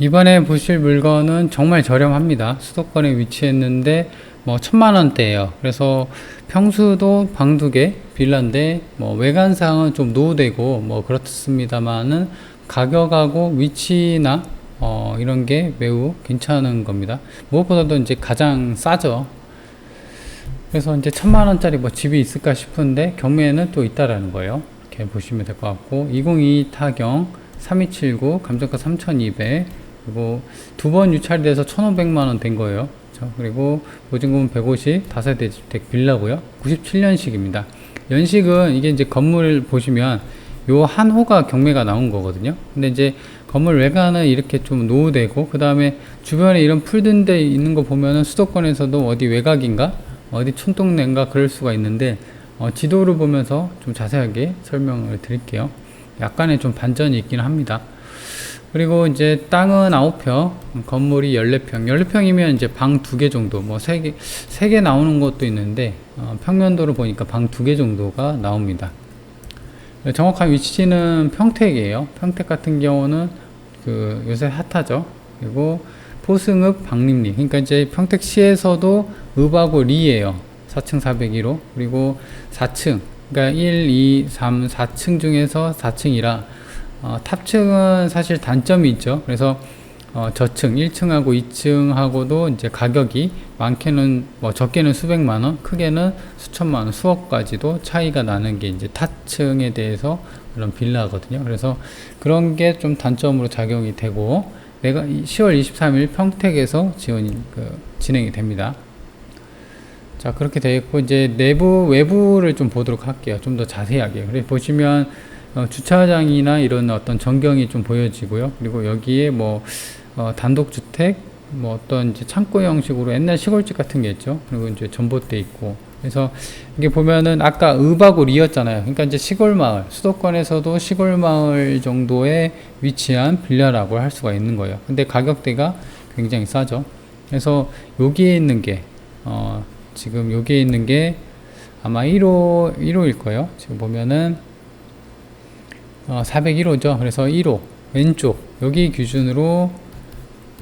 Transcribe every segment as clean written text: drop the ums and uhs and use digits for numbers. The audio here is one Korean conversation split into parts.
이번에 보실 물건은 정말 저렴합니다. 수도권에 위치했는데 뭐 1,000만 원대예요. 그래서 평수도 방 2개 빌라인데 뭐 외관상은 좀 노후되고 뭐 그렇습니다만은 가격하고 위치나 이런 게 매우 괜찮은 겁니다. 무엇보다도 이제 가장 싸죠. 그래서 이제 1,000만 원짜리 뭐 집이 있을까 싶은데 경매에는 또 있다라는 거예요. 이렇게 보시면 될 것 같고 2022 타경 3279 감정가 3,200 그리고 2번 유찰이 돼서 1,500만원 된 거예요. 그렇죠? 그리고 보증금은 150 다세대 주택 빌라고요. 97년식입니다. 연식은 이게 이제 건물 보시면 요 한 호가 경매가 나온 거거든요. 근데 이제 건물 외관은 이렇게 좀 노후되고 그 다음에 주변에 이런 풀든 데 있는 거 보면은 수도권에서도 어디 외곽인가 어디 촌동네인가 그럴 수가 있는데 지도를 보면서 좀 자세하게 설명을 드릴게요. 약간의 좀 반전이 있긴 합니다. 그리고 이제 땅은 9평, 건물이 14평. 14평이면 이제 방 2개 정도, 뭐 3개 나오는 것도 있는데, 평면도를 보니까 방 2개 정도가 나옵니다. 정확한 위치는 평택이에요. 평택 같은 경우는 그 요새 핫하죠. 그리고 포승읍 박림리. 그러니까 이제 평택시에서도 읍하고 리예요. 4층 401호. 그리고 4층. 그러니까 1, 2, 3, 4층 중에서 4층이라 탑층은 사실 단점이 있죠. 그래서 저층 1층하고 2층하고도 이제 가격이 많게는 뭐 적게는 수백만 원, 크게는 수천만 원, 수억까지도 차이가 나는 게 이제 타층에 대해서 그런 빌라거든요. 그래서 그런 게 좀 단점으로 작용이 되고 내가 10월 23일 평택에서 진행이 됩니다. 자, 그렇게 되어 있고 이제 내부 외부를 좀 보도록 할게요. 좀 더 자세하게. 그래서 보시면 주차장이나 이런 어떤 전경이 좀 보여지고요. 그리고 여기에 뭐 단독주택, 뭐 어떤 이제 창고 형식으로 옛날 시골집 같은 게 있죠. 그리고 이제 전봇대 있고. 그래서 이게 보면은 아까 읍하고 리였잖아요. 그러니까 이제 시골 마을, 수도권에서도 시골 마을 정도에 위치한 빌라라고 할 수가 있는 거예요. 근데 가격대가 굉장히 싸죠. 그래서 여기에 있는 게 지금 여기에 있는 게 아마 1호일 거예요. 지금 보면은 401호죠. 그래서 1호 왼쪽 여기 기준으로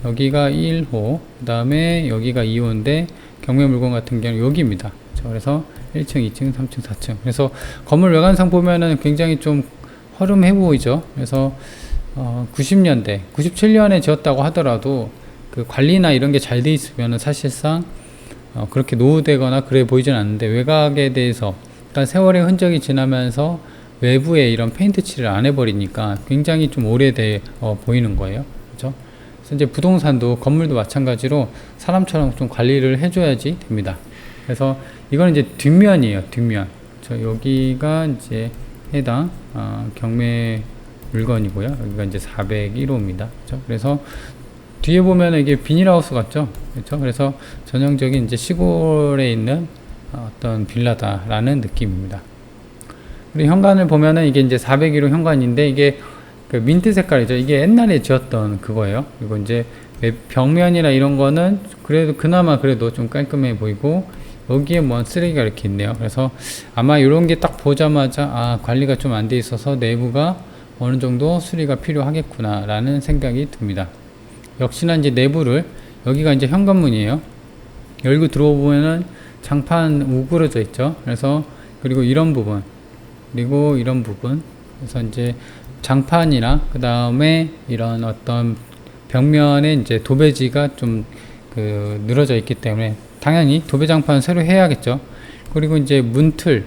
여기가 1호 그 다음에 여기가 2호인데 경매 물건 같은 경우는 여기입니다. 그래서 1층 2층 3층 4층 그래서 건물 외관상 보면은 굉장히 좀 허름해 보이죠. 그래서 90년대 97년에 지었다고 하더라도 그 관리나 이런 게 잘 돼 있으면은 사실상 그렇게 노후되거나 그래 보이진 않는데 외곽에 대해서 일단 세월의 흔적이 지나면서 외부에 이런 페인트 칠을 안 해버리니까 굉장히 좀 오래돼 보이는 거예요. 그렇죠? 그래서 이제 부동산도 건물도 마찬가지로 사람처럼 좀 관리를 해줘야지 됩니다. 그래서 이거는 이제 뒷면이에요. 뒷면. 여기가 이제 해당 경매 물건이고요. 여기가 이제 401호입니다. 그렇죠? 그래서 뒤에 보면 이게 비닐하우스 같죠? 그렇죠? 그래서 전형적인 이제 시골에 있는 어떤 빌라다라는 느낌입니다. 그리고 현관을 보면은 이게 이제 401호 현관인데 이게 그 민트 색깔이죠. 이게 옛날에 지었던 그거예요. 그리고 이제 벽면이나 이런 거는 그래도 그나마 그래도 좀 깔끔해 보이고 여기에 뭐 쓰레기가 이렇게 있네요. 그래서 아마 이런 게 딱 보자마자 관리가 좀 안 돼 있어서 내부가 어느 정도 수리가 필요하겠구나 라는 생각이 듭니다. 역시나 이제 내부를 여기가 이제 현관문이에요. 열고 들어오면은 장판 우그러져 있죠. 그래서 그리고 이런 부분 그리고 이런 부분 그래서 이제 장판이나 그 다음에 이런 어떤 벽면에 이제 도배지가 좀 늘어져 있기 때문에 당연히 도배장판 새로 해야겠죠. 그리고 이제 문틀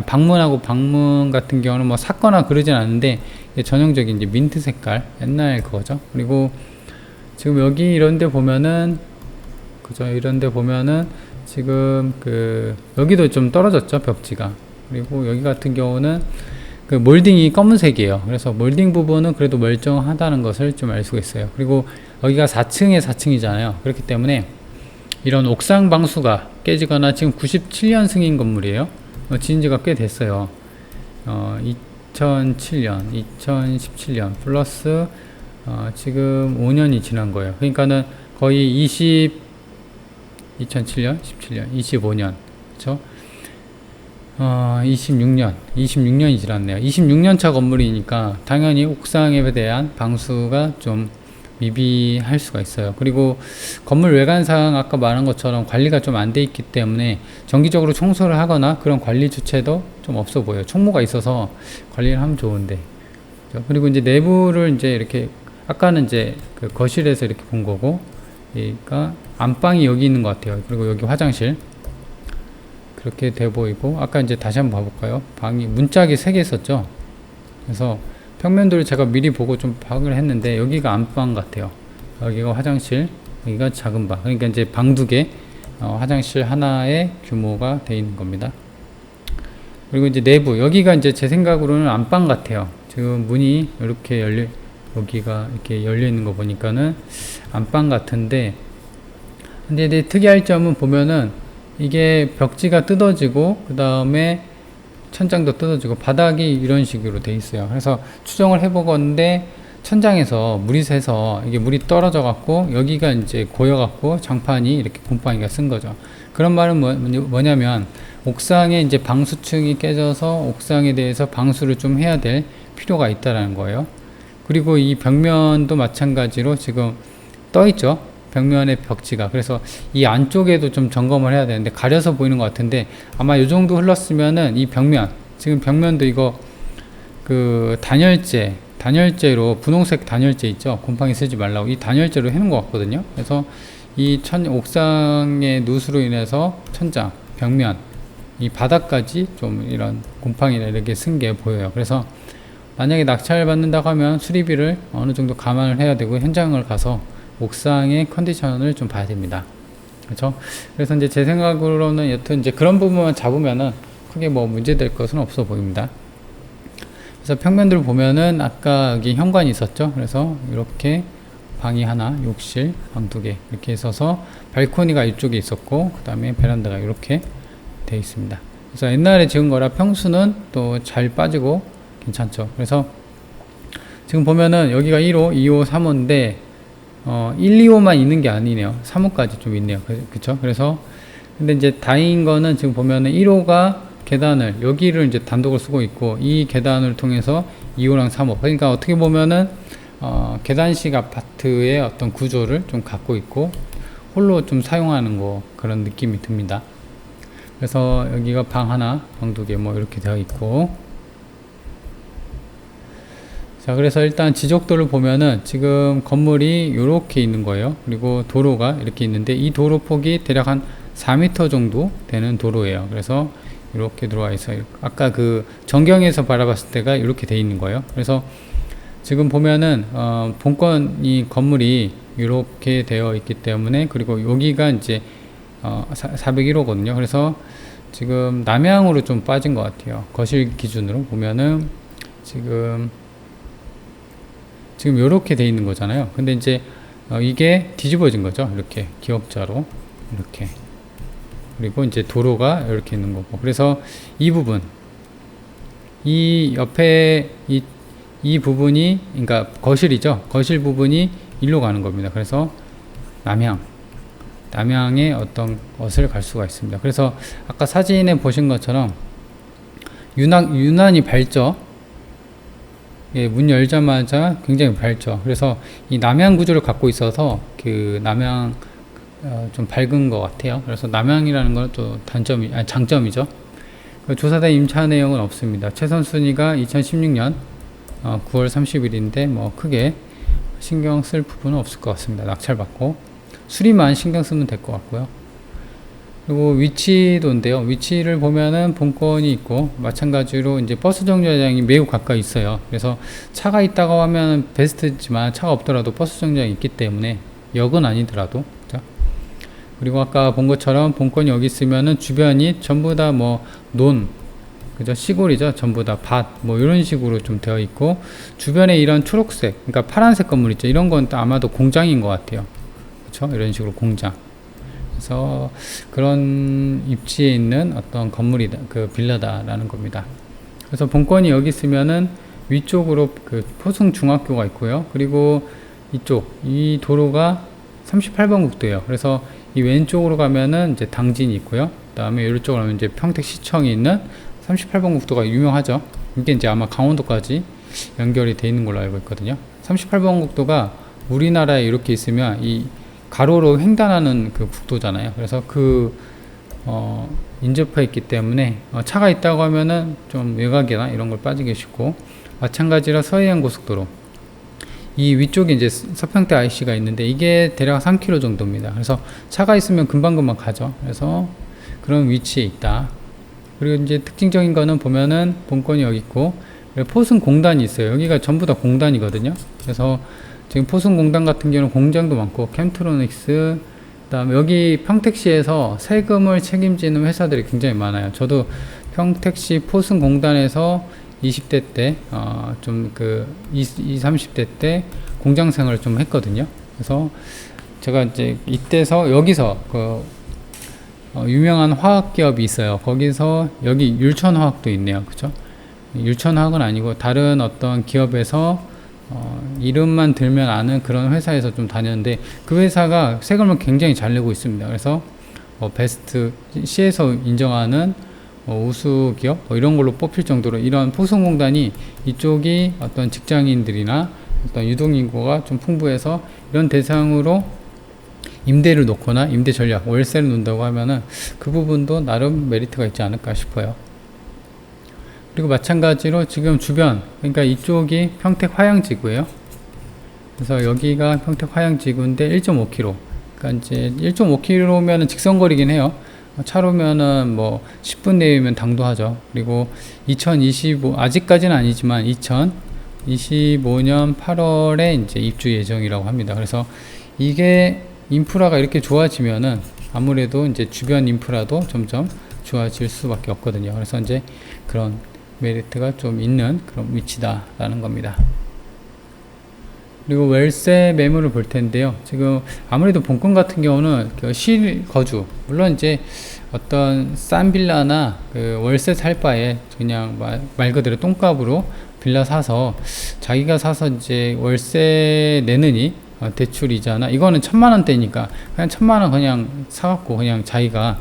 방문하고 방문 같은 경우는 뭐 샀거나 그러진 않는데 전형적인 이제 민트 색깔 옛날 그거죠. 그리고 지금 여기 이런 데 보면은 그죠, 이런 데 보면은 지금 여기도 좀 떨어졌죠, 벽지가. 그리고 여기 같은 경우는 그 몰딩이 검은색이에요. 그래서 몰딩 부분은 그래도 멀쩡하다는 것을 좀 알 수가 있어요. 그리고 여기가 4층에 4층이잖아요. 그렇기 때문에 이런 옥상 방수가 깨지거나 지금 97년승인 건물이에요. 지은 지가 꽤 됐어요. 2007년, 2017년 플러스 지금 5년이 지난 거예요. 그러니까는 거의 2007년, 17년, 25년, 그쵸? 26년이 지났네요. 26년 차 건물이니까 당연히 옥상에 대한 방수가 좀 미비할 수가 있어요. 그리고 건물 외관상 아까 말한 것처럼 관리가 좀 안 돼 있기 때문에 정기적으로 청소를 하거나 그런 관리 주체도 좀 없어 보여요. 총무가 있어서 관리를 하면 좋은데. 그죠? 그리고 이제 내부를 이제 이렇게 아까는 이제 그 거실에서 이렇게 본 거고, 그러니까 안방이 여기 있는 것 같아요. 그리고 여기 화장실 그렇게 돼 보이고, 아까 이제 다시 한번 봐볼까요? 방이 문짝이 3개 있었죠. 그래서 평면도를 제가 미리 보고 좀 파악을 했는데 여기가 안방 같아요. 여기가 화장실, 여기가 작은 방. 그러니까 이제 방 2개, 화장실 하나의 규모가 돼 있는 겁니다. 그리고 이제 내부, 여기가 이제 제 생각으로는 안방 같아요. 지금 문이 이렇게 여기가 이렇게 열려 있는 거 보니까는 안방 같은데, 근데 특이할 점은 보면은 이게 벽지가 뜯어지고 그 다음에 천장도 뜯어지고 바닥이 이런 식으로 돼 있어요. 그래서 추정을 해보건데 천장에서 물이 새서 이게 물이 떨어져 갖고 여기가 이제 고여 갖고 장판이 이렇게 곰팡이가 쓴 거죠. 그런 말은 뭐냐면 옥상에 이제 방수층이 깨져서 옥상에 대해서 방수를 좀 해야 될 필요가 있다라는 거예요. 그리고 이 벽면도 마찬가지로 지금 떠 있죠. 벽면의 벽지가. 그래서 이 안쪽에도 좀 점검을 해야 되는데 가려서 보이는 것 같은데, 아마 이 정도 흘렀으면은 이 벽면, 지금 벽면도 이거 그 단열재로 분홍색 단열재 있죠. 곰팡이 쓰지 말라고 이 단열재로 해놓은 것 같거든요. 그래서 이 옥상의 누수로 인해서 천장, 벽면, 이 바닥까지 좀 이런 곰팡이나 이렇게 쓴 게 보여요. 그래서 만약에 낙찰을 받는다고 하면 수리비를 어느 정도 감안을 해야 되고 현장을 가서 옥상의 컨디션을 좀 봐야 됩니다. 그렇죠? 그래서 이제 제 생각으로는 여튼 이제 그런 부분만 잡으면은 크게 뭐 문제될 것은 없어 보입니다. 그래서 평면들을 보면은 아까 여기 현관이 있었죠. 그래서 이렇게 방이 하나, 욕실, 방 2개 이렇게 있어서 발코니가 이쪽에 있었고, 그 다음에 베란다가 이렇게 돼 있습니다. 그래서 옛날에 지은 거라 평수는 또 잘 빠지고 괜찮죠. 그래서 지금 보면은 여기가 1호, 2호, 3호인데 1, 2호만 있는 게 아니네요. 3호까지 좀 있네요. 그쵸? 그래서 근데 이제 다행인 거는 지금 보면은 1호가 계단을 여기를 이제 단독을 쓰고 있고, 이 계단을 통해서 2호랑 3호, 그러니까 어떻게 보면은 계단식 아파트의 어떤 구조를 좀 갖고 있고 홀로 좀 사용하는 거, 그런 느낌이 듭니다. 그래서 여기가 방 하나, 방 2개 뭐 이렇게 되어 있고, 자, 그래서 일단 지적도를 보면은 지금 건물이 이렇게 있는 거예요. 그리고 도로가 이렇게 있는데 이 도로 폭이 대략 한 4m 정도 되는 도로예요. 그래서 이렇게 들어와 있어요. 아까 그 전경에서 바라봤을 때가 이렇게 돼 있는 거예요. 그래서 지금 보면은 본건 이 건물이 이렇게 되어 있기 때문에, 그리고 여기가 이제 401호거든요. 그래서 지금 남향으로 좀 빠진 것 같아요. 거실 기준으로 보면은 지금 이렇게 돼 있는 거잖아요. 근데 이제 이게 뒤집어진 거죠. 이렇게 기역자로 이렇게. 그리고 이제 도로가 이렇게 있는 거고. 그래서 이 부분, 이 옆에 이 부분이, 그러니까 거실이죠. 거실 부분이 일로 가는 겁니다. 그래서 남향에 어떤 것을 갈 수가 있습니다. 그래서 아까 사진에 보신 것처럼 유난히 밝죠. 예, 문 열자마자 굉장히 밝죠. 그래서 이 남향 구조를 갖고 있어서 그 남향 좀 밝은 것 같아요. 그래서 남향이라는 건 또 장점이죠. 조사된 임차 내용은 없습니다. 최선 순위가 2016년 9월 30일인데 뭐 크게 신경 쓸 부분은 없을 것 같습니다. 낙찰받고 수리만 신경 쓰면 될 것 같고요. 그리고 위치도인데요. 위치를 보면은 본건이 있고, 마찬가지로 이제 버스 정류장이 매우 가까이 있어요. 그래서 차가 있다고 하면 베스트지만 차가 없더라도 버스 정류장이 있기 때문에, 역은 아니더라도. 그죠? 그리고 아까 본 것처럼 본건이 여기 있으면은 주변이 전부 다 뭐 그죠? 시골이죠. 전부 다 밭, 뭐 이런 식으로 좀 되어 있고, 주변에 이런 초록색, 그러니까 파란색 건물 있죠. 이런 건 아마도 공장인 것 같아요. 그렇죠? 이런 식으로 공장. 그래서 그런 입지에 있는 어떤 건물이다, 그 빌라다라는 겁니다. 그래서 본건이 여기 있으면은 위쪽으로 그 포승 중학교가 있고요. 그리고 이 도로가 38번 국도예요. 그래서 이 왼쪽으로 가면은 이제 당진이 있고요. 그 다음에 이쪽으로 가면 이제 평택시청이 있는 38번 국도가 유명하죠. 이게 이제 아마 강원도까지 연결이 돼 있는 걸로 알고 있거든요. 38번 국도가 우리나라에 이렇게 있으면 이 가로로 횡단하는 그 국도잖아요. 그래서 인접해 있기 때문에 차가 있다고 하면은 좀 외곽이나 이런 걸 빠지기 쉽고, 마찬가지로 서해안 고속도로 이 위쪽에 이제 서평대 IC가 있는데 이게 대략 3km 정도입니다. 그래서 차가 있으면 금방금방 가죠. 그래서 그런 위치에 있다. 그리고 이제 특징적인 거는 보면은 본건이 여기 있고, 포승 공단이 있어요. 여기가 전부 다 공단이거든요. 그래서 지금 포승 공단 같은 경우는 공장도 많고, 캠트로닉스, 그다음에 여기 평택시에서 세금을 책임지는 회사들이 굉장히 많아요. 저도 평택시 포승 공단에서 20대 때, 좀 30대 때 공장 생활을 좀 했거든요. 그래서 제가 이제 여기서 유명한 화학 기업이 있어요. 거기서 여기 율천화학도 있네요. 그죠? 율천화학은 아니고 다른 어떤 기업에서 이름만 들면 아는 그런 회사에서 좀 다녔는데, 그 회사가 세금을 굉장히 잘 내고 있습니다. 그래서 베스트 시에서 인정하는 우수 기업 이런 걸로 뽑힐 정도로, 이런 포승공단이 이쪽이 어떤 직장인들이나 어떤 유동인구가 좀 풍부해서 이런 대상으로 임대를 놓거나 임대 전략, 월세를 놓는다고 하면은 그 부분도 나름 메리트가 있지 않을까 싶어요. 그리고 마찬가지로 지금 주변, 그러니까 이쪽이 평택 화양지구예요. 그래서 여기가 평택 화양지구인데 1.5km. 그러니까 이제 1.5km면은 직선거리긴 해요. 차로면은 뭐 10분 내외면 당도하죠. 그리고 2025, 아직까지는 아니지만 2025년 8월에 이제 입주 예정이라고 합니다. 그래서 이게 인프라가 이렇게 좋아지면은 아무래도 이제 주변 인프라도 점점 좋아질 수밖에 없거든요. 그래서 이제 그런 메리트가 좀 있는 그런 위치다라는 겁니다. 그리고 월세 매물을 볼 텐데요. 지금 아무래도 본건 같은 경우는 실거주, 물론 이제 어떤 싼 빌라나 월세 살 바에 그냥 말 그대로 똥값으로 빌라 사서 자기가 사서 이제 월세 내느니 대출 이자나, 이거는 1,000만원대니까 그냥 1,000만원 그냥 사갖고 그냥 자기가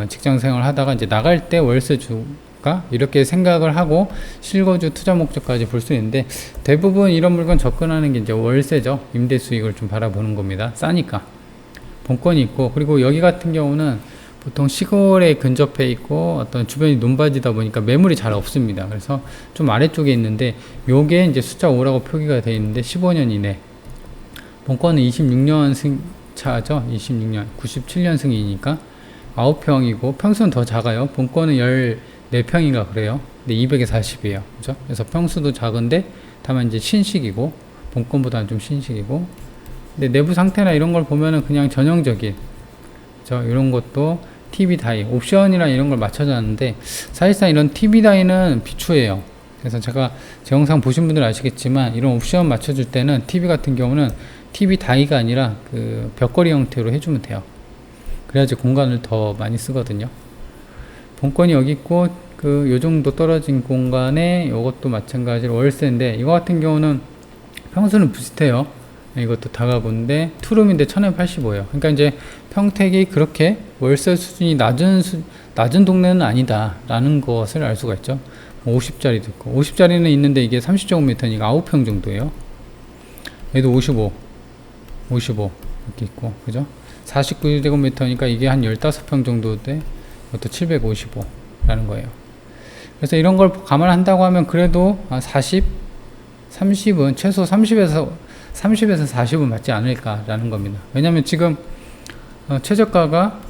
직장 생활 하다가 이제 나갈 때 월세 주가 이렇게 생각을 하고 실거주 투자 목적까지 볼 수 있는데, 대부분 이런 물건 접근하는 게 이제 월세죠. 임대 수익을 좀 바라보는 겁니다. 싸니까. 본건이 있고, 그리고 여기 같은 경우는 보통 시골에 근접해 있고 어떤 주변이 논바지다 보니까 매물이 잘 없습니다. 그래서 좀 아래쪽에 있는데, 요게 이제 숫자 5라고 표기가 되어 있는데 15년 이내. 본건은 26년 차죠. 26년. 97년승이니까 9평이고 평수는 더 작아요. 본건은 14평인가 그래요. 근데 240이에요. 그죠? 그래서 평수도 작은데 다만 이제 신식이고, 본건보다는 좀 신식이고, 근데 내부 상태나 이런 걸 보면은 그냥 전형적인, 그죠? 이런 것도 TV 다이, 옵션이랑 이런 걸 맞춰놨는데, 사실상 이런 TV 다이는 비추예요. 그래서 제가 제 영상 보신 분들 아시겠지만, 이런 옵션 맞춰줄 때는 TV 같은 경우는 TV 다이가 아니라 벽걸이 형태로 해주면 돼요. 그래야지 공간을 더 많이 쓰거든요. 본건이 여기 있고, 요 정도 떨어진 공간에 이것도 마찬가지로 월세인데, 이거 같은 경우는 평수는 비슷해요. 이것도 다가구인데 투룸인데 1,085예요. 그러니까 이제 평택이 그렇게 월세 수준이 낮은 동네는 아니다 라는 것을 알 수가 있죠. 50짜리도 있고, 50짜리는 있는데 이게 30제곱미터니까 9평 정도예요. 얘도 55 이렇게 있고, 그죠? 49제곱미터니까 이게 한 15평 정도 돼. 이것도 755 라는 거예요. 그래서 이런 걸 감안한다고 하면 그래도 30은 최소 30에서 40은 맞지 않을까라는 겁니다. 왜냐면 지금 최저가가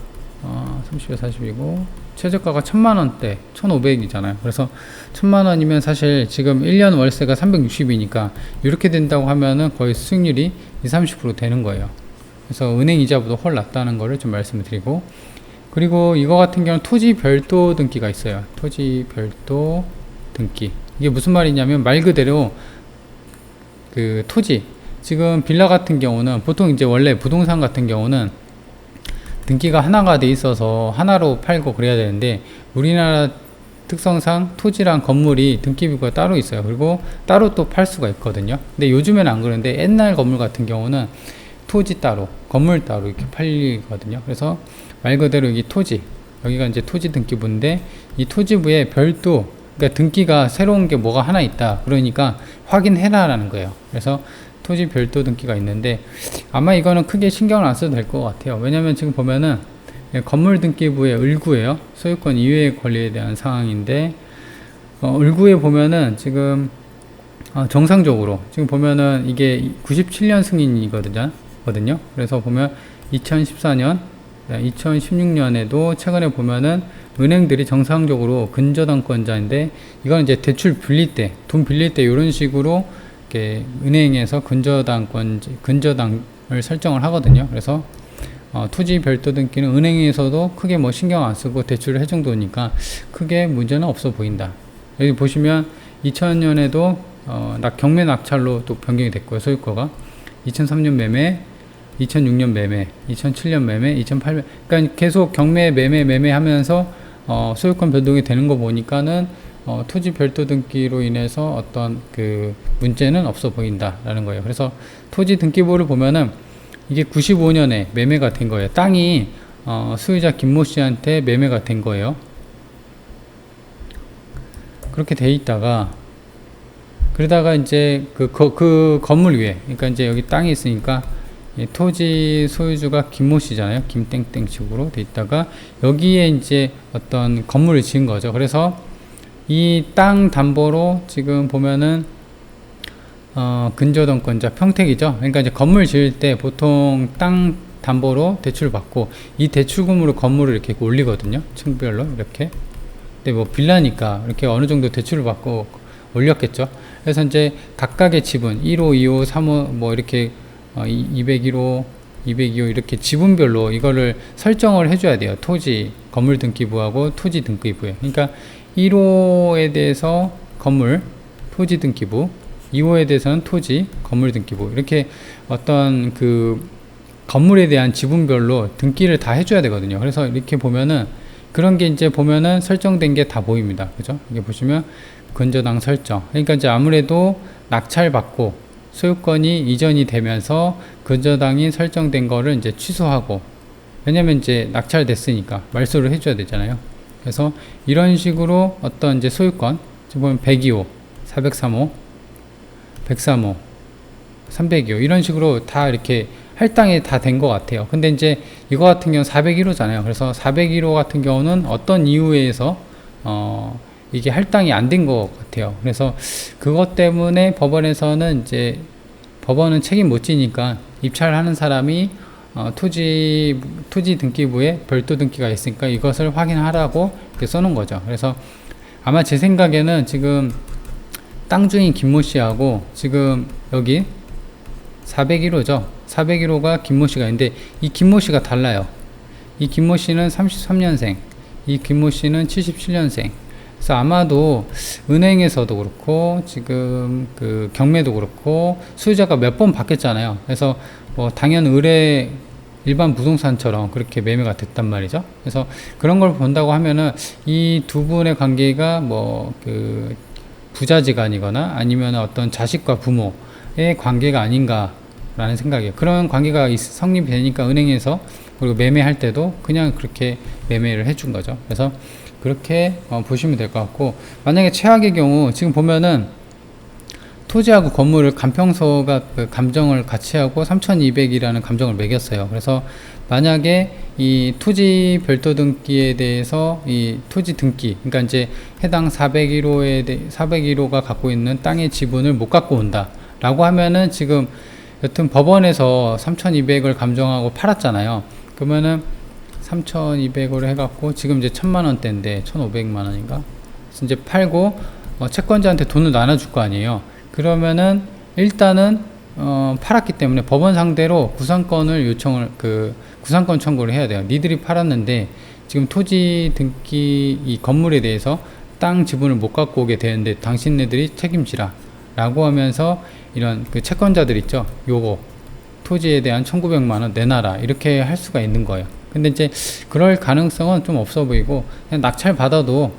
30에 40이고 최저가가 1,000만원대 1,500이잖아요. 그래서 1,000만원이면 사실 지금 1년 월세가 360이니까 이렇게 된다고 하면은 거의 수익률이 20-30% 되는 거예요. 그래서 은행 이자보다 훨 낫다는 거를 좀 말씀을 드리고, 그리고 이거 같은 경우는 토지 별도 등기가 있어요. 토지 별도 등기. 이게 무슨 말이냐면 말 그대로 토지, 지금 빌라 같은 경우는 보통 이제 원래 부동산 같은 경우는 등기가 하나가 돼 있어서 하나로 팔고 그래야 되는데, 우리나라 특성상 토지랑 건물이 등기부가 따로 있어요. 그리고 따로 또 팔 수가 있거든요. 근데 요즘에는 안 그런데, 옛날 건물 같은 경우는 토지 따로, 건물 따로 이렇게 팔리거든요. 그래서 말 그대로 여기 토지, 여기가 이제 토지 등기부인데, 이 토지부에 별도, 그러니까 등기가 새로운 게 뭐가 하나 있다 그러니까 확인해라 라는 거예요. 그래서 토지 별도 등기가 있는데 아마 이거는 크게 신경을 안 써도 될 것 같아요. 왜냐면 지금 보면은 건물 등기부의 을구예요. 소유권 이외의 권리에 대한 상황인데 을구에 보면은 지금 정상적으로 지금 보면은 이게 97년 승인이거든요. 그래서 보면 2014년, 2016년에도 최근에 보면은 은행들이 정상적으로 근저당권자인데 이건 이제 대출 빌릴 때, 돈 빌릴 때 이런 식으로 이렇게 은행에서 근저당을 설정을 하거든요. 그래서 토지 별도 등기는 은행에서도 크게 뭐 신경 안 쓰고 대출을 해 정도니까 크게 문제는 없어 보인다. 여기 보시면 2000년에도 경매 낙찰로 또 변경이 됐고요. 소유권가 2003년 매매, 2006년 매매, 2007년 매매, 2008년 그러니까 계속 경매 매매 하면서 소유권 변동이 되는 거 보니까는 토지 별도 등기로 인해서 어떤 그 문제는 없어 보인다라는 거예요. 그래서 토지 등기부를 보면은 이게 95년에 매매가 된 거예요. 땅이 수유자 김모 씨한테 매매가 된 거예요. 그렇게 돼 있다가 그러다가 이제 그 건물 위에 그러니까 이제 여기 땅이 있으니까 토지 소유주가 김모 씨잖아요. 김땡땡 식으로 돼 있다가 여기에 이제 어떤 건물을 지은 거죠. 그래서 이 땅 담보로 지금 보면은 근저당권자 평택이죠. 그러니까 이제 건물 지을 때 보통 땅 담보로 대출을 받고 이 대출금으로 건물을 이렇게 올리거든요. 층별로 이렇게. 근데 뭐 빌라니까 이렇게 어느 정도 대출을 받고 올렸겠죠. 그래서 이제 각각의 지분 1호, 2호, 3호 뭐 이렇게 201호, 202호 이렇게 지분별로 이거를 설정을 해줘야 돼요. 토지 건물 등기부하고 토지 등기부에. 그러니까 1호에 대해서 건물 토지 등기부, 2호에 대해서는 토지 건물 등기부 이렇게 어떤 그 건물에 대한 지분별로 등기를 다 해줘야 되거든요. 그래서 이렇게 보면은 그런 게 이제 보면은 설정된 게 다 보입니다. 그죠? 이게 보시면 근저당 설정. 그러니까 이제 아무래도 낙찰받고 소유권이 이전이 되면서 근저당이 설정된 거를 이제 취소하고 왜냐면 이제 낙찰됐으니까 말소를 해줘야 되잖아요. 그래서 이런 식으로 어떤 이제 소유권 지금 보면 102호, 403호, 103호, 302호 이런 식으로 다 이렇게 할당이 다 된 것 같아요. 근데 이제 이거 같은 경우는 401호잖아요. 그래서 401호 같은 경우는 어떤 이유에서 이게 할당이 안 된 것 같아요. 그래서 그것 때문에 법원에서는 이제 법원은 책임 못 지니까 입찰하는 사람이 토지 등기부에 별도 등기가 있으니까 이것을 확인하라고 이렇게 써놓은 거죠. 그래서 아마 제 생각에는 지금 땅 주인 김모 씨하고 지금 여기 401호죠. 401호가 김모 씨가 있는데 이 김모 씨가 달라요. 이 김모 씨는 33년생, 이 김모 씨는 77년생. 그래서 아마도 은행에서도 그렇고 지금 그 경매도 그렇고 수요자가 몇 번 바뀌었잖아요. 그래서 뭐 당연 의뢰 일반 부동산처럼 그렇게 매매가 됐단 말이죠. 그래서 그런 걸 본다고 하면은 이 두 분의 관계가 뭐 그 부자지간이거나 아니면 어떤 자식과 부모의 관계가 아닌가라는 생각이에요. 그런 관계가 성립이 되니까 은행에서 그리고 매매할 때도 그냥 그렇게 매매를 해준 거죠. 그래서 그렇게 보시면 될 것 같고 만약에 최악의 경우 지금 보면은 토지하고 건물을 감평서가 그 감정을 같이 하고 3200이라는 감정을 매겼어요. 그래서 만약에 이 토지 별도 등기에 대해서 이 토지 등기 그러니까 이제 해당 401호가 갖고 있는 땅의 지분을 못 갖고 온다 라고 하면은 지금 여튼 법원에서 3200을 감정하고 팔았잖아요. 그러면은 3200으로 해갖고 지금 이제 1000만원대인데 1500만원인가 그래서 이제 팔고 채권자한테 돈을 나눠줄 거 아니에요. 그러면은 일단은 팔았기 때문에 법원 상대로 구상권을 구상권 청구를 해야 돼요. 니들이 팔았는데 지금 토지 등기 이 건물에 대해서 땅 지분을 못 갖고 오게 되는데 당신네들이 책임지라 라고 하면서 이런 그 채권자들 있죠. 요거 토지에 대한 1900만원 내놔라 이렇게 할 수가 있는 거예요. 근데 이제 그럴 가능성은 좀 없어 보이고 그냥 낙찰 받아도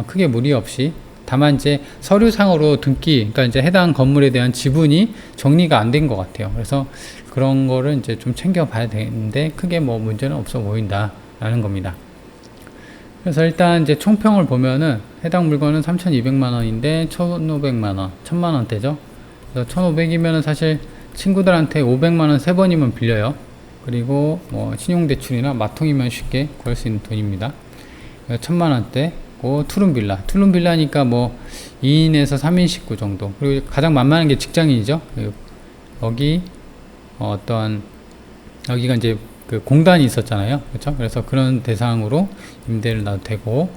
크게 무리 없이 다만 이제 서류상으로 등기 그러니까 이제 해당 건물에 대한 지분이 정리가 안 된 것 같아요. 그래서 그런 거를 이제 좀 챙겨봐야 되는데 크게 뭐 문제는 없어 보인다 라는 겁니다. 그래서 일단 이제 총평을 보면은 해당 물건은 3200만원인데 1500만원 1000만원대죠. 그래서 1500이면은 사실 친구들한테 500만원 3번이면 빌려요. 그리고 뭐 신용대출이나 마통이면 쉽게 구할 수 있는 돈입니다. 1000만원대 투룸빌라니까 뭐 2인에서 3인 식구 정도. 그리고 가장 만만한 게 직장인이죠. 여기 여기가 이제 그 공단이 있었잖아요. 그렇죠? 그래서 그런 대상으로 임대를 놔도 되고,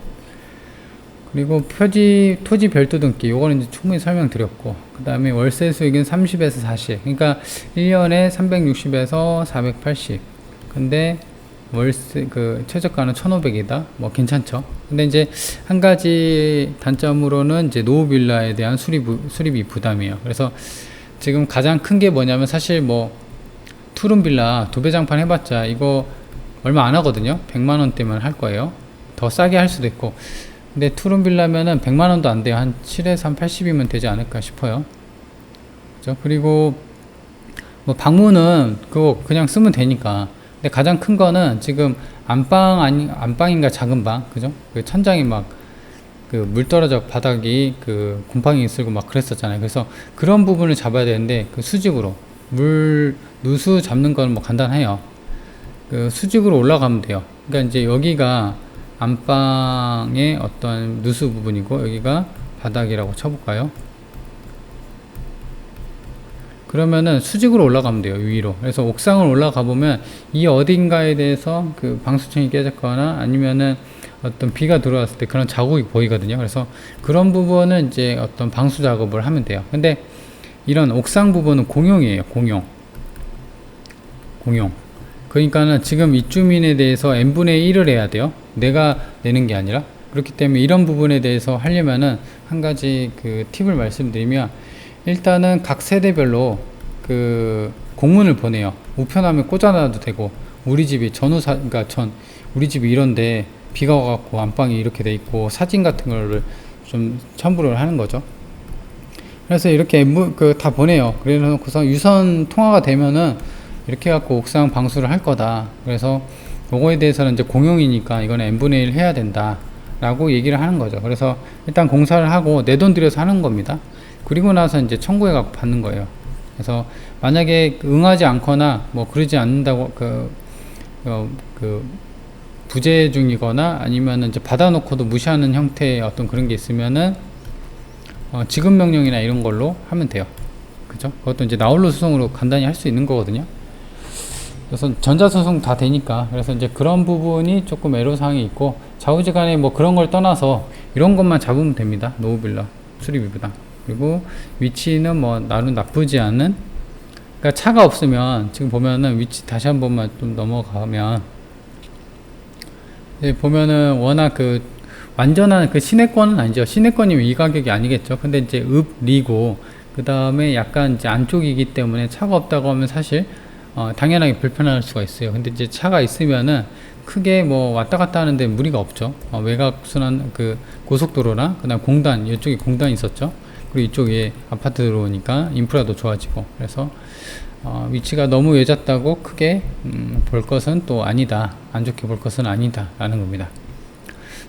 그리고 토지 별도등기, 요거는 이제 충분히 설명드렸고, 그 다음에 월세 수익은 30에서 40, 그러니까 1년에 360에서 480. 근데 월세 최저가는 1,500이다. 뭐 괜찮죠. 근데 이제 한 가지 단점으로는 이제 노후빌라에 대한 수리비 부담이에요. 그래서 지금 가장 큰 게 뭐냐면, 사실 뭐 투룸빌라 도배장판 해봤자 이거 얼마 안 하거든요. 100만원대면 할 거예요. 더 싸게 할 수도 있고. 근데 투룸빌라면은 100만원도 안 돼요. 한 7에서 한 80이면 되지 않을까 싶어요. 그죠? 그리고 뭐 방문은 그거 그냥 쓰면 되니까. 근데 가장 큰 거는 지금 안방인가 작은 방, 그죠? 그 천장이 막 물 떨어져 바닥이 곰팡이 쓸고 막 그랬었잖아요. 그래서 그런 부분을 잡아야 되는데, 수직으로 누수 잡는 건 뭐 간단해요. 수직으로 올라가면 돼요. 그러니까 이제 여기가 안방의 어떤 누수 부분이고, 여기가 바닥이라고 쳐볼까요? 그러면은 수직으로 올라가면 돼요, 위로. 그래서 옥상을 올라가 보면 이 어딘가에 대해서 방수층이 깨졌거나 아니면은 어떤 비가 들어왔을 때 그런 자국이 보이거든요. 그래서 그런 부분은 이제 어떤 방수 작업을 하면 돼요. 근데 이런 옥상 부분은 공용이에요. 공용. 그러니까는 지금 입주민에 대해서 n분의 1을 해야 돼요. 내가 내는 게 아니라. 그렇기 때문에 이런 부분에 대해서 하려면은 한 가지 팁을 말씀드리면, 일단은 각 세대별로 공문을 보내요. 우편함에 꽂아놔도 되고, 우리 집이 우리 집이 이런데 비가 와갖고 안방이 이렇게 돼 있고, 사진 같은 거를 좀 첨부를 하는 거죠. 그래서 이렇게 다 보내요. 그래 놓고서 유선 통화가 되면은 이렇게 해갖고 옥상 방수를 할 거다. 그래서 요거에 대해서는 이제 공용이니까 이거는 n분의 1 해야 된다 라고 얘기를 하는 거죠. 그래서 일단 공사를 하고 내 돈 들여서 하는 겁니다. 그리고 나서 이제 청구해 갖고 받는 거예요. 그래서 만약에 응하지 않거나 뭐 그러지 않는다고 부재 중이거나 아니면은 이제 받아놓고도 무시하는 형태의 어떤 그런 게 있으면은 지급 명령이나 이런 걸로 하면 돼요. 그죠? 그것도 이제 나홀로 소송으로 간단히 할 수 있는 거거든요. 그래서 전자소송 다 되니까. 그래서 이제 그런 부분이 조금 애로사항이 있고, 좌우지간에 뭐 그런 걸 떠나서 이런 것만 잡으면 됩니다. 노후빌라 수리비부담. 그리고 위치는 뭐 나름 나쁘지 않은, 그러니까 차가 없으면 지금 보면은 위치 다시 한 번만 좀 넘어가면 보면은 워낙 완전한 시내권은 아니죠. 시내권이면 이 가격이 아니겠죠. 근데 이제 리고 그 다음에 약간 이제 안쪽이기 때문에 차가 없다고 하면 사실 당연하게 불편할 수가 있어요. 근데 이제 차가 있으면은 크게 뭐 왔다 갔다 하는데 무리가 없죠. 외곽순환 고속도로나 그다음 공단, 이쪽에 공단이 있었죠. 그리고 이쪽에 아파트 들어오니까 인프라도 좋아지고, 그래서 위치가 너무 외졌다고 크게 볼 것은 또 아니다, 안 좋게 볼 것은 아니다 라는 겁니다.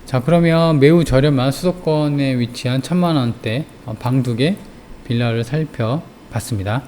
자, 그러면 매우 저렴한 수도권에 위치한 1000만원대 방 2개 빌라를 살펴봤습니다.